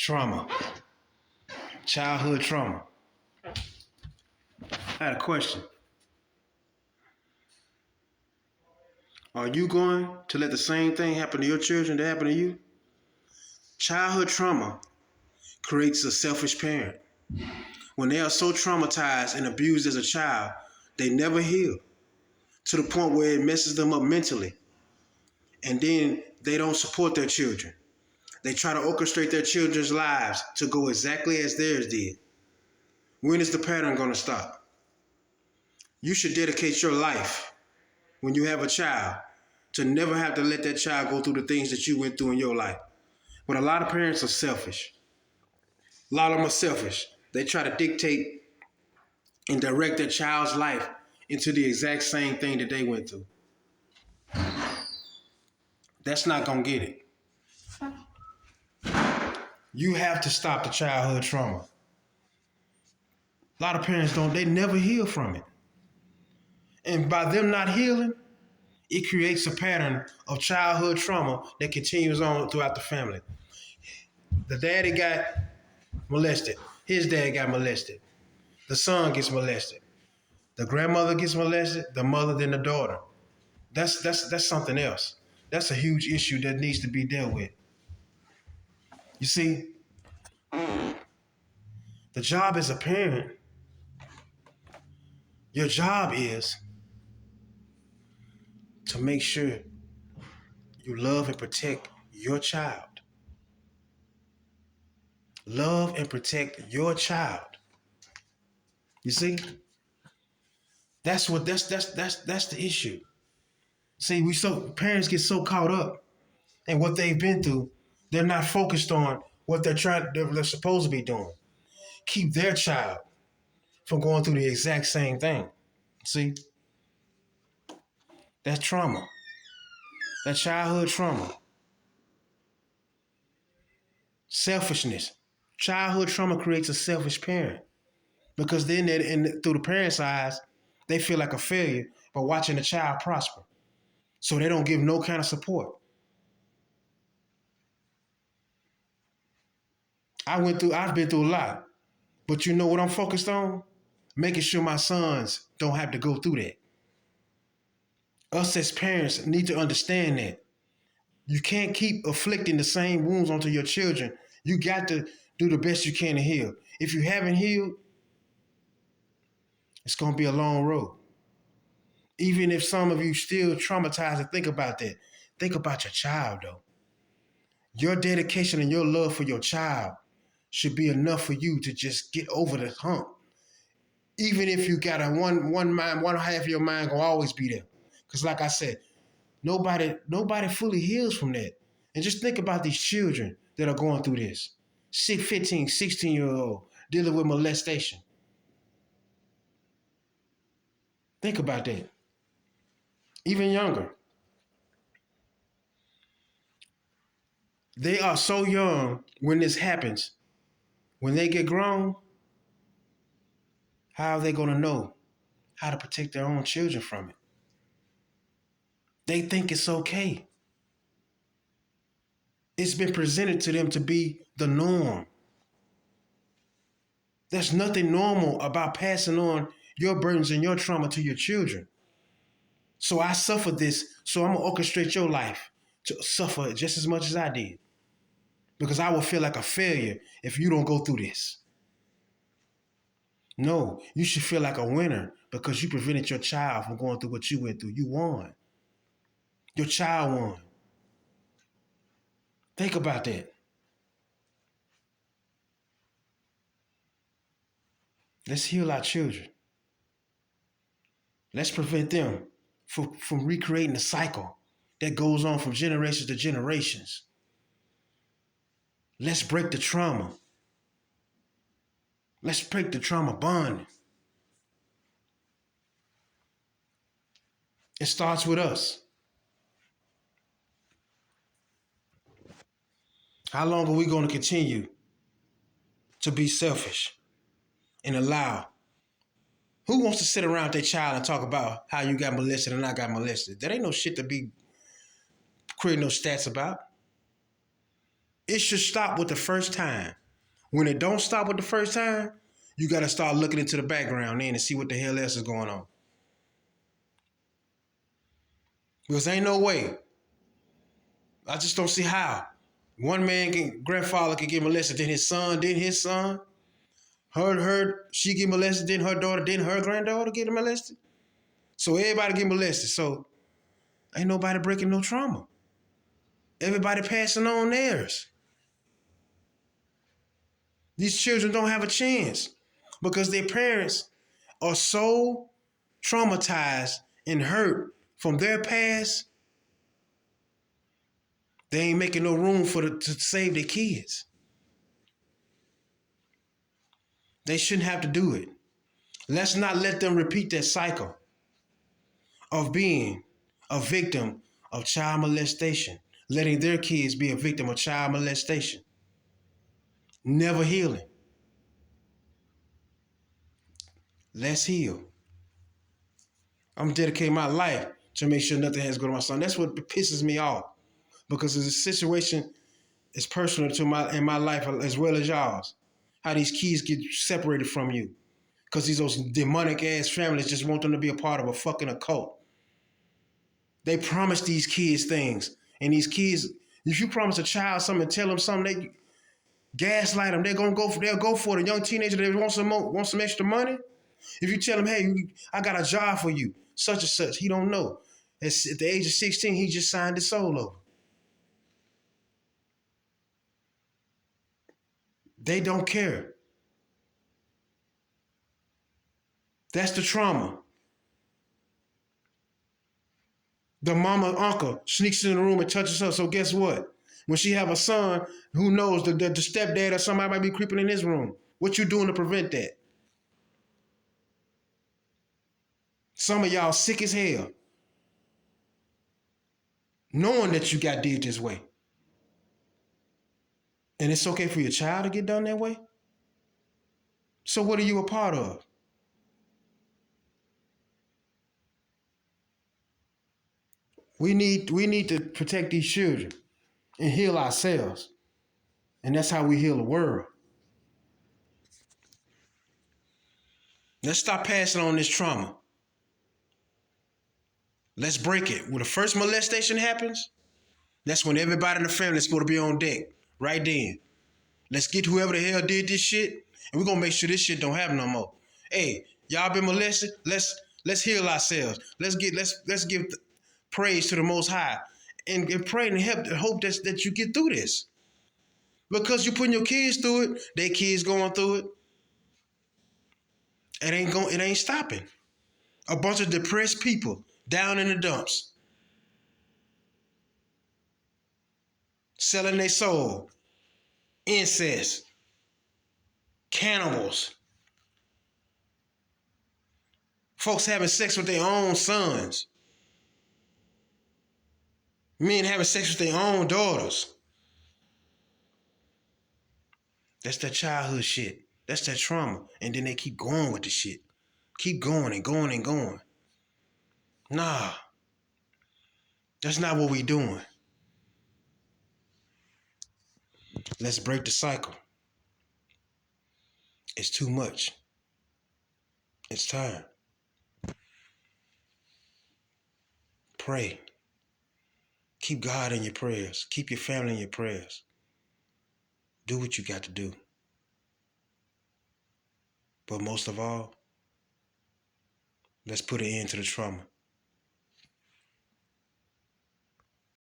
Trauma, childhood trauma. I had a question. Are you going to let the same thing happen to your children that happen to you? Childhood trauma creates a selfish parent. When they are so traumatized and abused as a child, they never heal to the point where it messes them up mentally. And then they don't support their children. They try to orchestrate their children's lives to go exactly as theirs did. When is the pattern going to stop? You should dedicate your life when you have a child to never have to let that child go through the things that you went through in your life. But a lot of parents are selfish. A lot of them are selfish. They try to dictate and direct their child's life into the exact same thing that they went through. That's not going to get it. You have to stop the childhood trauma. A lot of parents they never heal from it. And by them not healing, it creates a pattern of childhood trauma that continues on throughout the family. The daddy got molested. His dad got molested. The son gets molested. The grandmother gets molested. The mother, then the daughter. That's something else. That's a huge issue that needs to be dealt with. You see, the job as a parent, your job is to make sure you love and protect your child. Love and protect your child. You see? That's the issue. See, parents get so caught up in what they've been through, they're not focused on what they're supposed to be doing. Keep their child from going through the exact same thing. See? That's trauma. That childhood trauma. Selfishness. Childhood trauma creates a selfish parent. Because then through the parent's eyes, they feel like a failure by watching the child prosper. So they don't give no kind of support. I've been through a lot. But you know what I'm focused on? Making sure my sons don't have to go through that. Us as parents need to understand that. You can't keep afflicting the same wounds onto your children. You got to do the best you can to heal. If you haven't healed, it's going to be a long road. Even if some of you still traumatized and think about that, think about your child though. Your dedication and your love for your child should be enough for you to just get over the hump. Even if you got one mind, one half of your mind gonna always be there. Because like I said, nobody fully heals from that. And just think about these children that are going through this. 15, 16-year-old dealing with molestation. Think about that. Even younger. They are so young when this happens. When they get grown, how are they going to know how to protect their own children from it? They think it's okay. It's been presented to them to be the norm. There's nothing normal about passing on your burdens and your trauma to your children. So I suffered this, so I'm going to orchestrate your life to suffer just as much as I did. Because I will feel like a failure if you don't go through this. No, you should feel like a winner because you prevented your child from going through what you went through. You won. Your child won. Think about that. Let's heal our children. Let's prevent them from recreating a cycle that goes on from generations to generations. Let's break the trauma. Let's break the trauma bond. It starts with us. How long are we going to continue to be selfish and allow? Who wants to sit around with their child and talk about how you got molested and I got molested? That ain't no shit to be creating no stats about. It should stop with the first time. When it don't stop with the first time, you got to start looking into the background then and see what the hell else is going on. Because ain't no way. I just don't see how. One grandfather can get molested, then his son, she get molested, then her daughter, then her granddaughter get molested. So everybody get molested. So ain't nobody breaking no trauma. Everybody passing on theirs. These children don't have a chance because their parents are so traumatized and hurt from their past. They ain't making no room to save their kids. They shouldn't have to do it. Let's not let them repeat that cycle of being a victim of child molestation, letting their kids be a victim of child molestation. Never healing. Let's heal. I'm dedicating my life to make sure nothing has to go to my son. That's what pisses me off, because the situation is personal to my life as well as y'all's. How these kids get separated from you because those demonic ass families just want them to be a part of a fucking occult. They promise these kids things, and these kids, if you promise a child something and tell them something, they gaslight them. They'll go for it. A young teenager that want some extra money. If you tell him, hey, I got a job for you, such and such, he don't know. At the age of 16, he just signed his soul over. They don't care. That's the trauma. The mama, uncle sneaks in the room and touches her. So guess what? When she have a son, who knows, the stepdad or somebody might be creeping in his room. What you doing to prevent that? Some of y'all sick as hell, knowing that you got did this way. And it's okay for your child to get done that way? So what are you a part of? We need to protect these children and heal ourselves. And that's how we heal the world. Let's stop passing on this trauma. Let's break it. When the first molestation happens, that's when everybody in the family is supposed to be on deck. Right then. Let's get whoever the hell did this shit, and we're gonna make sure this shit don't happen no more. Hey, y'all been molested? Let's heal ourselves. Let's give praise to the Most High, and pray and hope that you get through this. Because you're putting your kids through it, their kids going through it. It ain't stopping. A bunch of depressed people down in the dumps, selling their soul, incest, cannibals, folks having sex with their own sons, men having sex with their own daughters. That's that childhood shit. That's that trauma. And then they keep going with the shit. Keep going and going and going. Nah, that's not what we doing. Let's break the cycle. It's too much. It's time. Pray. Keep God in your prayers. Keep your family in your prayers. Do what you got to do. But most of all, let's put an end to the trauma.